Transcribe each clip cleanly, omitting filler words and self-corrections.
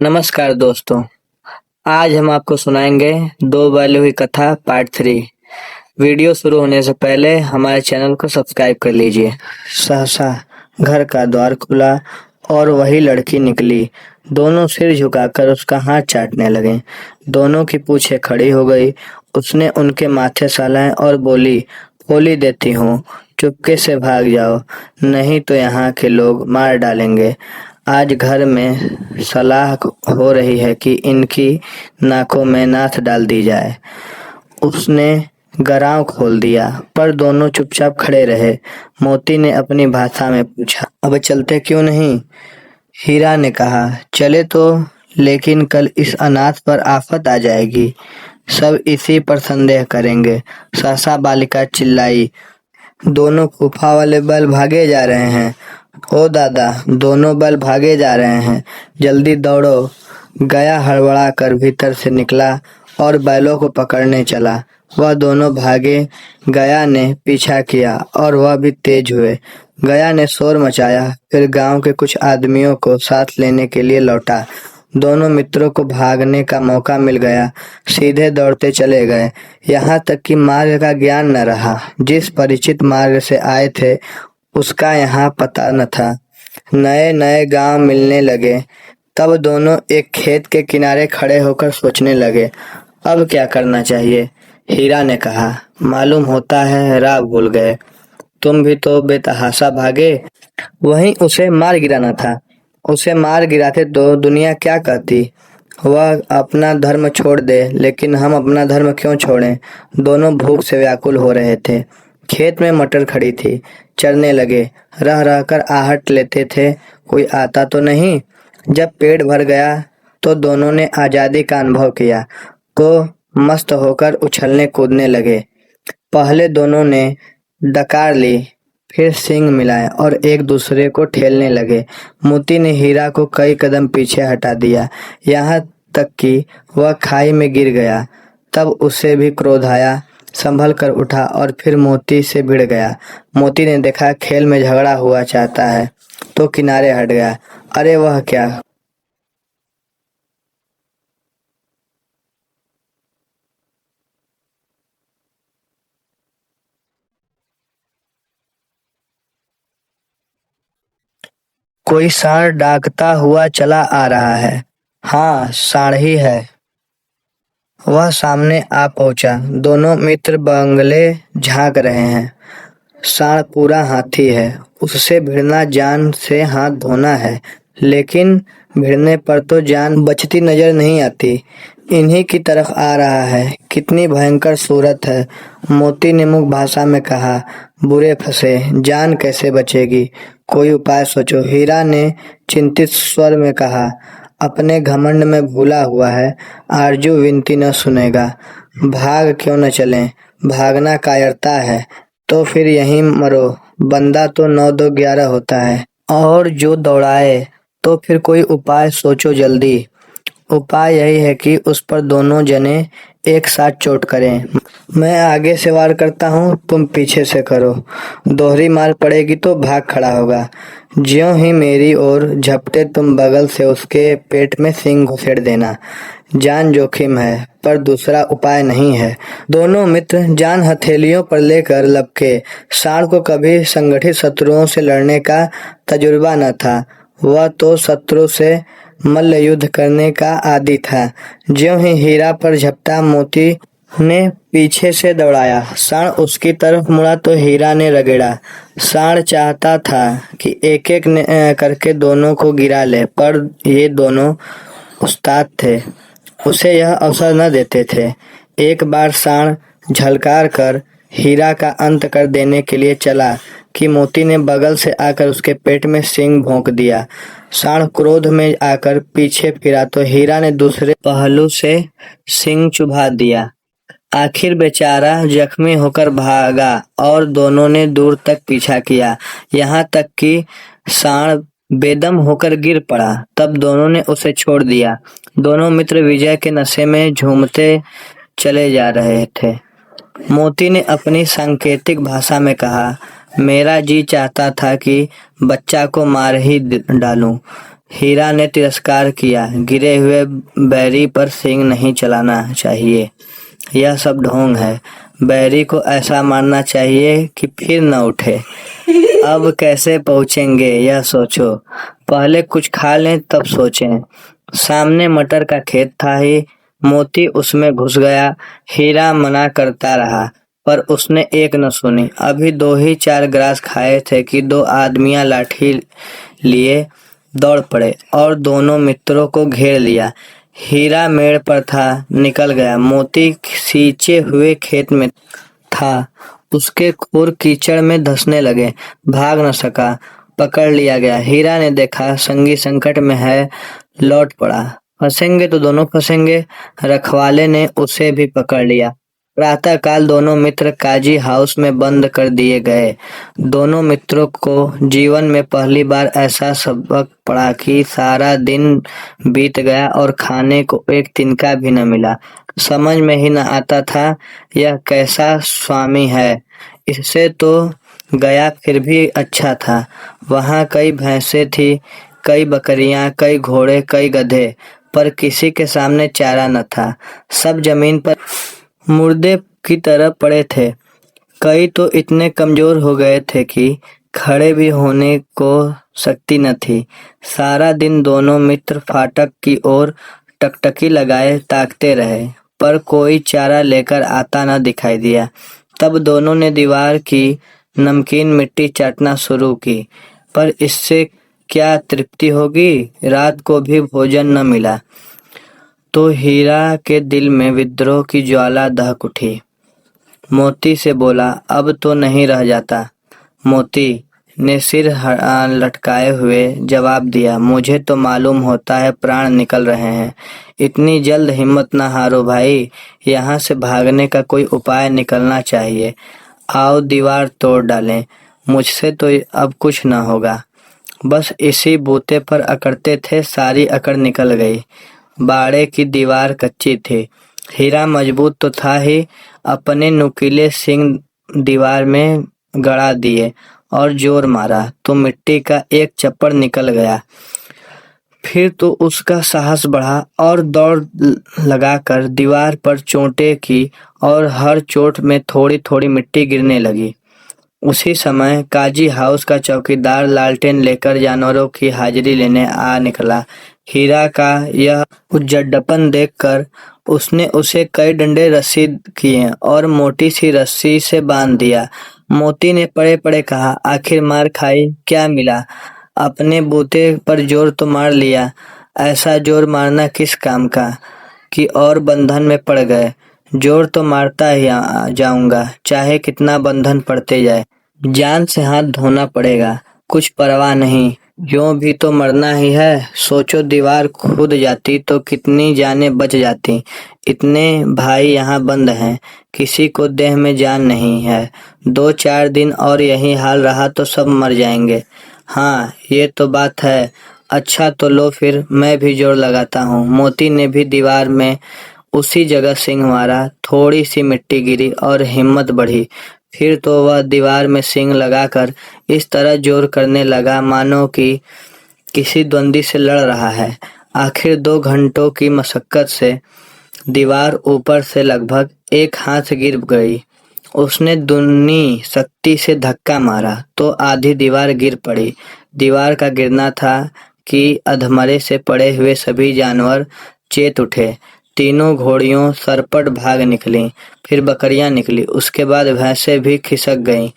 नमस्कार दोस्तों। आज हम आपको सुनाएंगे दो बैलों की कथा पार्ट 3। वीडियो शुरू होने से पहले हमारे चैनल को सब्सक्राइब कर लीजिए। सहसा घर का द्वार खुला और वही लड़की निकली। दोनों सिर झुकाकर उसका हाथ चाटने लगे। दोनों की पूंछें खड़ी हो गई। उसने उनके माथे सहलाए और बोली, फोली देती हूँ, चुपके से भाग जाओ, नहीं तो यहाँ के लोग मार डालेंगे। आज घर में सलाह हो रही है कि इनकी नाकों में नाथ डाल दी जाए। उसने गराव खोल दिया, पर दोनों चुपचाप खड़े रहे। मोती ने अपनी भाषा में पूछा, अब चलते क्यों नहीं? हीरा ने कहा, चले तो, लेकिन कल इस अनाथ पर आफत आ जाएगी, सब इसी पर संदेह करेंगे। सहसा बालिका चिल्लाई, दोनों फूफा वाले बैल भागे जा रहे हैं। ओ दादा, दोनों बैल भागे जा रहे हैं, जल्दी दौड़ो। गया हड़बड़ा कर भीतर से निकला और बैलों को पकड़ने चला। वह दोनों भागे। गया ने पीछा किया और वह भी तेज हुए। गया ने शोर मचाया, फिर गांव के कुछ आदमियों को साथ लेने के लिए लौटा। दोनों मित्रों को भागने का मौका मिल गया, सीधे दौड़ते चले गए, यहाँ तक कि मार्ग का ज्ञान न रहा। जिस परिचित मार्ग से आए थे उसका यहाँ पता न था। नए नए गांव मिलने लगे। तब दोनों एक खेत के किनारे खड़े होकर सोचने लगे, अब क्या करना चाहिए। हीरा ने कहा, मालूम होता है राह भूल गए, तुम भी तो बेतहाशा भागे, वहीं उसे मार गिराना था। उसे मार गिराते तो दुनिया क्या कहती। वह अपना धर्म छोड़ दे, लेकिन हम अपना धर्म क्यों छोड़ें। दोनों भूख से व्याकुल हो रहे थे। खेत में मटर खड़ी थी, चरने लगे। रह रह कर आहट लेते थे, कोई आता तो नहीं। जब पेट भर गया तो दोनों ने आजादी का अनुभव किया, तो मस्त होकर उछलने कूदने लगे। पहले दोनों ने डकार ली, फिर सींग मिलाए और एक दूसरे को ठेलने लगे। मोती ने हीरा को कई कदम पीछे हटा दिया, यहाँ तक कि वह खाई में गिर गया। तब उसे भी क्रोध आया, संभल कर उठा और फिर मोती से भिड़ गया। मोती ने देखा खेल में झगड़ा हुआ चाहता है, तो किनारे हट गया। अरे वह क्या! कोई सांड डाकता हुआ चला आ रहा है। हाँ, सांड ही है। वह सामने आ पहुंचा। दोनों मित्र बंगले झांक रहे हैं। सांड पूरा हाथी है, उससे भिड़ना जान से हाथ धोना है, लेकिन भिड़ने पर तो जान बचती नजर नहीं आती। इन्हीं की तरफ आ रहा है, कितनी भयंकर सूरत है। मोती ने मुख भाषा में कहा, बुरे फंसे, जान कैसे बचेगी, कोई उपाय सोचो। हीरा ने चिंतित स्वर में कहा, अपने घमंड में भूला हुआ है, आरजू विनती न सुनेगा। भाग क्यों न चलें, भागना कायरता है, तो फिर यहीं मरो। बंदा तो 9 2 11 होता है, और जो दौड़ाए, तो फिर कोई उपाय सोचो जल्दी। उपाय यही है कि उस पर दोनों जने एक साथ चोट करें। मैं आगे से वार करता हूँ, तुम पीछे से करो। दोहरी मार पड़ेगी तो भाग खड़ा होगा। ज्यों ही मेरी ओर झपटे तुम बगल से उसके पेट में सींग घुसेड़ देना। जान जोखिम है, पर दूसरा उपाय नहीं है। दोनों मित्र जान हथेलियों पर लेकर लपके। सांड को कभी संगठित शत्रुओं से लड़ने का तजुर्बा न था, वह तो शत्रु से मल्ल युद्ध करने का आदी था। ज्यों ही हीरा पर झपटा, मोती ने पीछे से दौड़ाया। सांड उसकी तरफ मुड़ा तो हीरा ने रगड़ा। सांड चाहता था कि एक एक करके दोनों को गिरा ले, पर ये दोनों उस्ताद थे, उसे यह अवसर न देते थे। एक बार सांड झलकार कर हीरा का अंत कर देने के लिए चला कि मोती ने बगल से आकर उसके पेट में सींग भोंक दिया। सांड क्रोध में आकर पीछे फिरा तो हीरा ने दूसरे पहलू से सींग चुभा दिया। आखिर बेचारा जख्मी होकर भागा और दोनों ने दूर तक पीछा किया, यहाँ तक कि सांड बेदम होकर गिर पड़ा। तब दोनों ने उसे छोड़ दिया। दोनों मित्र विजय के नशे में झूमते चले जा रहे थे। मोती ने अपनी सांकेतिक भाषा में कहा, मेरा जी चाहता था कि बच्चा को मार ही डालूं, हीरा ने तिरस्कार किया। गिरे हुए बैरी पर सींग नहीं चलाना चाहिए, यह सब ढोंग है। बैरी को ऐसा मारना चाहिए कि फिर न उठे। अब कैसे पहुँचेंगे यह सोचो, पहले कुछ खा लें तब सोचें। सामने मटर का खेत था ही, मोती उसमें घुस गया। हीरा मना करता रहा पर उसने एक न सुनी। अभी 2 ही 4 ग्रास खाए थे कि 2 आदमियां लाठी लिए दौड़ पड़े और दोनों मित्रों को घेर लिया। हीरा मेड़ पर था, निकल गया। मोती सींचे हुए खेत में था, उसके खुर कीचड़ में धंसने लगे, भाग न सका, पकड़ लिया गया। हीरा ने देखा संगी संकट में है, लौट पड़ा। फंसेंगे तो दोनों फंसेंगे। रखवाले ने उसे भी पकड़ लिया। प्रातःकाल दोनों मित्र काजी हाउस में बंद कर दिए गए। दोनों मित्रों को जीवन में पहली बार ऐसा सबक पड़ा कि सारा दिन बीत गया और खाने को एक तिनका भी न मिला। समझ में ही न आता था यह कैसा स्वामी है। इससे तो गया फिर भी अच्छा था। वहाँ कई भैंसें थी, कई बकरियां, कई घोड़े, कई गधे, पर किसी के सामने चारा न था। सब जमीन पर मुर्दे की तरह पड़े थे। कई तो इतने कमजोर हो गए थे कि खड़े भी होने को शक्ति न थी। सारा दिन दोनों मित्र फाटक की ओर टकटकी लगाए ताकते रहे, पर कोई चारा लेकर आता न दिखाई दिया। तब दोनों ने दीवार की नमकीन मिट्टी चाटना शुरू की, पर इससे क्या तृप्ति होगी। रात को भी भोजन न मिला तो हीरा के दिल में विद्रोह की ज्वाला दहक उठी। मोती से बोला, अब तो नहीं रह जाता। मोती ने सिर लटकाए हुए जवाब दिया, मुझे तो मालूम होता है प्राण निकल रहे हैं। इतनी जल्द हिम्मत न हारो भाई, यहाँ से भागने का कोई उपाय निकलना चाहिए। आओ दीवार तोड़ डालें, मुझसे तो अब कुछ न होगा। बस इसी बूते पर अकड़ते थे, सारी अकड़ निकल गई। बाड़े की दीवार कच्ची थी। हीरा मजबूत तो था ही, अपने नुकीले सींग दीवार में गड़ा दिए और जोर मारा तो मिट्टी का एक चप्पड़ निकल गया। फिर तो उसका साहस बढ़ा और दौड़ लगाकर दीवार पर चोटें की और हर चोट में थोड़ी थोड़ी मिट्टी गिरने लगी। उसी समय काजी हाउस का चौकीदार लालटेन लेकर जानवरों की हाजिरी लेने आ निकला। हीरा का यह उद्दंडपन देखकर उसने उसे कई डंडे रस्सी किए और मोटी सी रस्सी से बांध दिया। मोती ने पड़े पड़े कहा, आखिर मार खाई, क्या मिला? अपने बूते पर जोर तो मार लिया, ऐसा जोर मारना किस काम का कि और बंधन में पड़ गए। जोर तो मारता ही जाऊंगा, चाहे कितना बंधन पड़ते जाए। जान से हाथ धोना पड़ेगा, कुछ परवाह नहीं, यूं भी तो मरना ही है। सोचो दीवार खुद जाती तो कितनी जानें बच जाती। इतने भाई यहाँ बंद हैं, किसी को देह में जान नहीं है। 2-4 दिन और यही हाल रहा तो सब मर जाएंगे। हाँ, ये तो बात है। अच्छा तो लो फिर मैं भी जोर लगाता हूँ। मोती ने भी दीवार में उसी जगह सींग मारा। थोड़ी सी मिट्टी गिरी और हिम्मत बढ़ी। फिर तो वह दीवार में सींग लगाकर इस तरह जोर करने लगा मानो कि किसी द्वंद्वी से लड़ रहा है। आखिर 2 घंटों की मशक्कत से दीवार ऊपर से लगभग 1 हाथ गिर गई। उसने दुनी शक्ति से धक्का मारा तो आधी दीवार गिर पड़ी। दीवार का गिरना था कि अधमरे से पड़े हुए सभी जानवर चेत उठे। तीनों घोड़ियों सरपट भाग निकली, फिर बकरियां निकली, उसके बाद भैंसें भी खिसक गईं,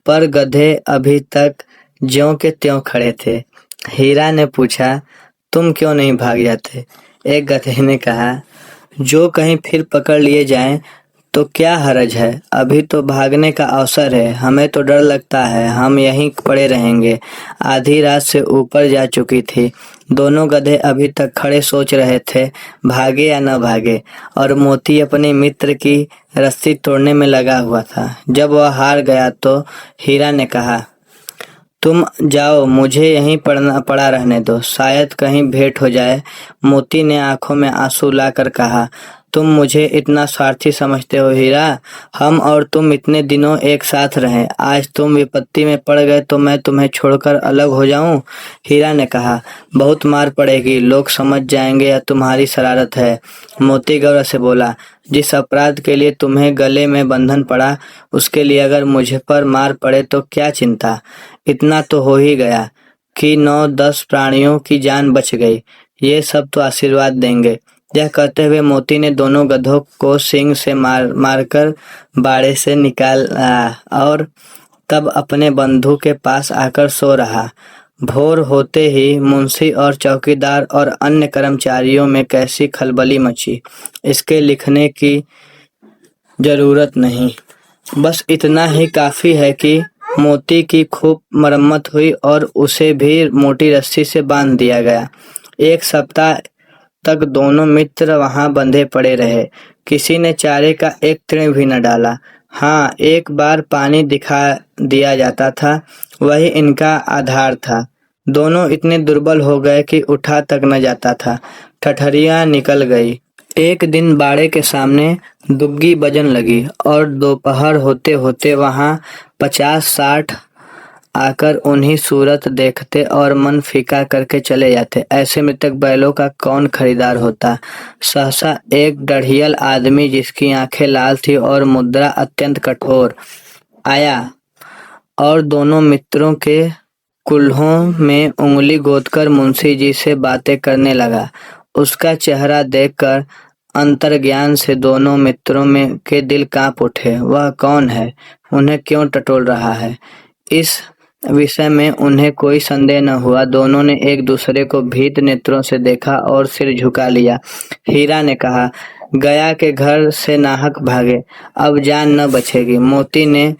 पर गधे अभी तक ज्यों के त्यों खड़े थे। हीरा ने पूछा, तुम क्यों नहीं भाग जाते? एक गधे ने कहा, जो कहीं फिर पकड़ लिए जाएं तो क्या हर्ज है, अभी तो भागने का अवसर है। हमें तो डर लगता है, हम यहीं पड़े रहेंगे। आधी रात से ऊपर जा चुकी थी। दोनों गधे अभी तक खड़े सोच रहे थे भागे या न भागे, और मोती अपने मित्र की रस्सी तोड़ने में लगा हुआ था। जब वह हार गया तो हीरा ने कहा, तुम जाओ, मुझे यहीं पड़ा रहने दो, शायद कहीं भेंट हो जाए। मोती ने आंखों में आंसू लाकर कहा, तुम मुझे इतना स्वार्थी समझते हो हीरा। हम और तुम इतने दिनों एक साथ रहे, आज तुम विपत्ति में पड़ गए तो मैं तुम्हें छोड़कर अलग हो जाऊं? हीरा ने कहा, बहुत मार पड़ेगी, लोग समझ जाएंगे यह तुम्हारी शरारत है। मोती गौर से बोला, जिस अपराध के लिए तुम्हें गले में बंधन पड़ा, उसके लिए अगर मुझे पर मार पड़े तो क्या चिंता। इतना तो हो ही गया कि 9-10 प्राणियों की जान बच गई, ये सब तो आशीर्वाद देंगे। यह कहते हुए मोती ने दोनों गधों को सींग से मारकर बाड़े से निकाला और तब अपने बंधु के पास आकर सो रहा। भोर होते ही मुंशी और चौकीदार और अन्य कर्मचारियों में कैसी खलबली मची, इसके लिखने की जरूरत नहीं। बस इतना ही काफी है कि मोती की खूब मरम्मत हुई और उसे भी मोटी रस्सी से बांध दिया गया। 1 सप्ताह तक दोनों मित्र वहां बंधे पड़े रहे। किसी ने चारे का एक तिल भी न डाला। हाँ, एक बार पानी दिखा दिया जाता था, वही इनका आधार था। दोनों इतने दुर्बल हो गए कि उठा तक न जाता था। ठठरियां निकल गई। एक दिन बाड़े के सामने दुग्गी बजन लगी और दोपहर होते होते वहां 50-60 आकर उन्हीं सूरत देखते और मन फीका करके चले जाते। ऐसे मृतक बैलों का कौन खरीदार होता। सहसा एक डढ़ियल आदमी जिसकी आंखें लाल थी और मुद्रा अत्यंत कठोर आया और दोनों मित्रों के कुल्हों में उंगली गोदकर मुंशी जी से बातें करने लगा। उसका चेहरा देखकर अंतर्ज्ञान से दोनों मित्रों में के दिल कांप उठे। वह कौन है, उन्हें क्यों टटोल रहा है, इस विषय में उन्हें कोई संदेह न हुआ। दोनों ने एक दूसरे को भीत नेत्रों से देखा और सिर झुका लिया। हीरा ने कहा, गया के घर से नाहक भागे, अब जान न बचेगी। मोती ने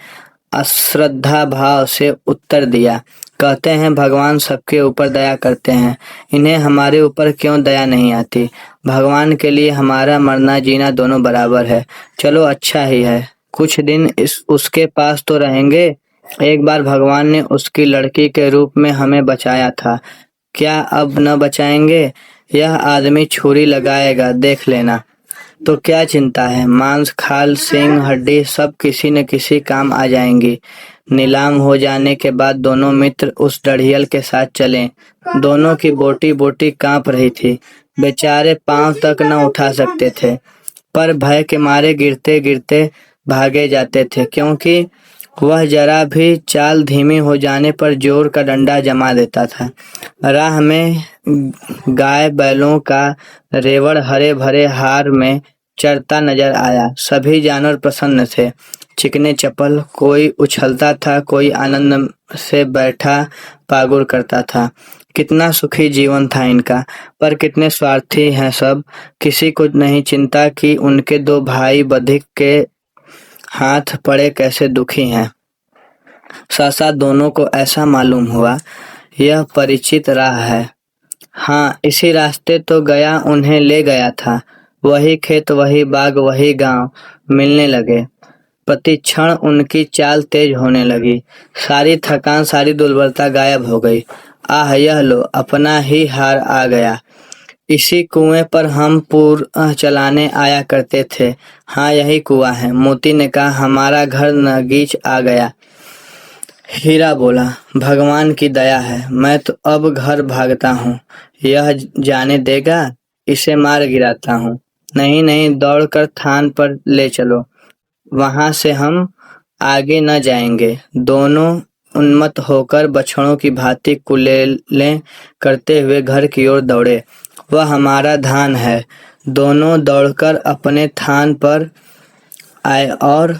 अश्रद्धा भाव से उत्तर दिया, कहते हैं भगवान सबके ऊपर दया करते हैं, इन्हें हमारे ऊपर क्यों दया नहीं आती। भगवान के लिए हमारा मरना जीना दोनों बराबर है। चलो अच्छा ही है, कुछ दिन उसके पास तो रहेंगे। एक बार भगवान ने उसकी लड़की के रूप में हमें बचाया था, क्या अब न बचाएंगे। यह आदमी छुरी लगाएगा, देख लेना। तो क्या चिंता है, मांस खाल सींग हड्डी सब किसी न किसी काम आ जाएंगी। नीलाम हो जाने के बाद दोनों मित्र उस डढ़ियल के साथ चले। दोनों की बोटी बोटी कांप रही थी, बेचारे पांव तक न उठा सकते थे, पर भय के मारे गिरते गिरते भागे जाते थे, क्योंकि वह जरा भी चाल धीमी हो जाने पर जोर का डंडा जमा देता था। राह में गाय बैलों का रेवड़ हरे भरे हार में चरता नजर आया। सभी जानवर प्रसन्न थे, चिकने चपल, कोई उछलता था, कोई आनंद से बैठा पागुर करता था। कितना सुखी जीवन था इनका, पर कितने स्वार्थी हैं सब। किसी को नहीं चिंता कि उनके 2 भाई बधिक के हाथ पड़े कैसे दुखी हैं। सहसा दोनों को ऐसा मालूम हुआ, यह परिचित राह है। हाँ, इसी रास्ते तो गया उन्हें ले गया था। वही खेत, वही बाग, वही गांव मिलने लगे। प्रति क्षण उनकी चाल तेज होने लगी। सारी थकान, सारी दुर्बलता गायब हो गई। आह, यह लो, अपना ही हार आ गया। इसी कुएं पर हम पूर चलाने आया करते थे। हाँ, यही कुआं है। मोती ने कहा, हमारा घर नगीच आ गया। हीरा बोला, भगवान की दया है, मैं तो अब घर भागता हूँ। यह जाने देगा, इसे मार गिराता हूँ। नहीं नहीं, दौड़कर थान पर ले चलो, वहां से हम आगे न जाएंगे। दोनों उन्मत्त होकर बछड़ों की भांति कुलेलें करते हुए घर की ओर दौड़े। वह हमारा धान है। दोनों दौड़कर अपने थान पर आए और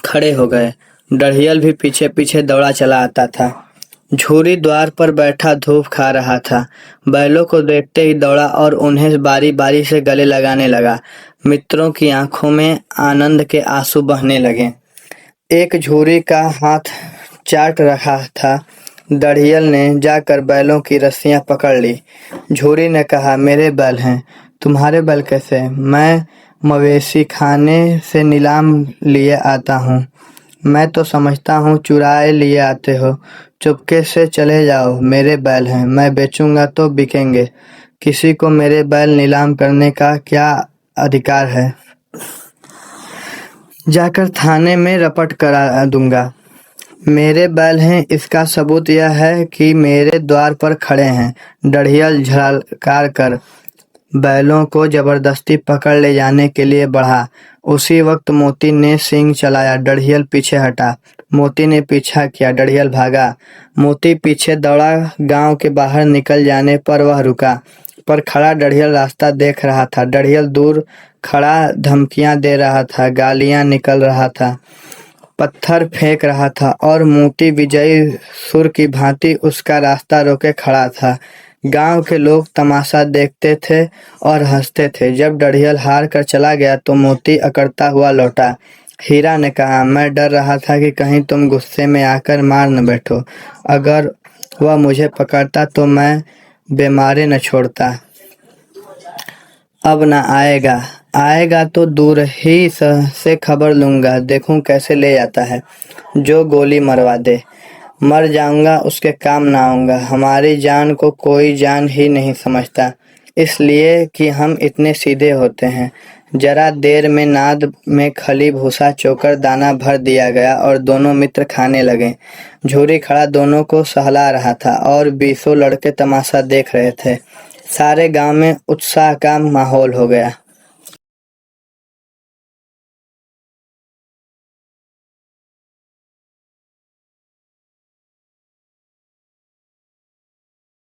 खड़े हो गए। डढ़ियल भी पीछे पीछे दौड़ा चला आता था। झूरी द्वार पर बैठा धूप खा रहा था। बैलों को देखते ही दौड़ा और उन्हें बारी बारी से गले लगाने लगा। मित्रों की आंखों में आनंद के आंसू बहने लगे। एक झूरी का हाथ चाट रहा था। डढ़ियल ने जाकर बैलों की रस्सियां पकड़ ली। झूरी ने कहा, मेरे बैल हैं। तुम्हारे बैल कैसे? मैं मवेशी खाने से नीलाम लिए आता हूँ। मैं तो समझता हूँ चुराए लिए आते हो। चुपके से चले जाओ, मेरे बैल हैं, मैं बेचूंगा तो बिकेंगे। किसी को मेरे बैल नीलाम करने का क्या अधिकार है। जाकर थाने में रपट करा दूंगा। मेरे बैल हैं, इसका सबूत यह है कि मेरे द्वार पर खड़े हैं। डढ़ियल झलकार कर बैलों को जबरदस्ती पकड़ ले जाने के लिए बढ़ा। उसी वक्त मोती ने सींग चलाया। डढ़ियल पीछे हटा। मोती ने पीछा किया। डढ़ियल भागा। मोती पीछे दौड़ा। गांव के बाहर निकल जाने पर वह रुका, पर खड़ा डढ़ियल रास्ता देख रहा था। डढ़ियल दूर खड़ा धमकियां दे रहा था, गालियां निकल रहा था, पत्थर फेंक रहा था और मोती विजयी सुर की भांति उसका रास्ता रोके खड़ा था। गांव के लोग तमाशा देखते थे और हंसते थे। जब डढ़ियल हार कर चला गया तो मोती अकड़ता हुआ लौटा। हीरा ने कहा, मैं डर रहा था कि कहीं तुम गुस्से में आकर मार न बैठो। अगर वह मुझे पकड़ता तो मैं बेमारे न छोड़ता। अब न आएगा। आएगा तो दूर ही से खबर लूंगा, देखूं कैसे ले जाता है। जो गोली मरवा दे। मर जाऊंगा, उसके काम ना आऊंगा। हमारी जान को कोई जान ही नहीं समझता, इसलिए कि हम इतने सीधे होते हैं। जरा देर में नाद में खली भूसा चोकर दाना भर दिया गया और दोनों मित्र खाने लगे। झूरी खड़ा दोनों को सहला रहा था और 20 लड़के तमाशा देख रहे थे। सारे गांव में उत्साह का माहौल हो गया।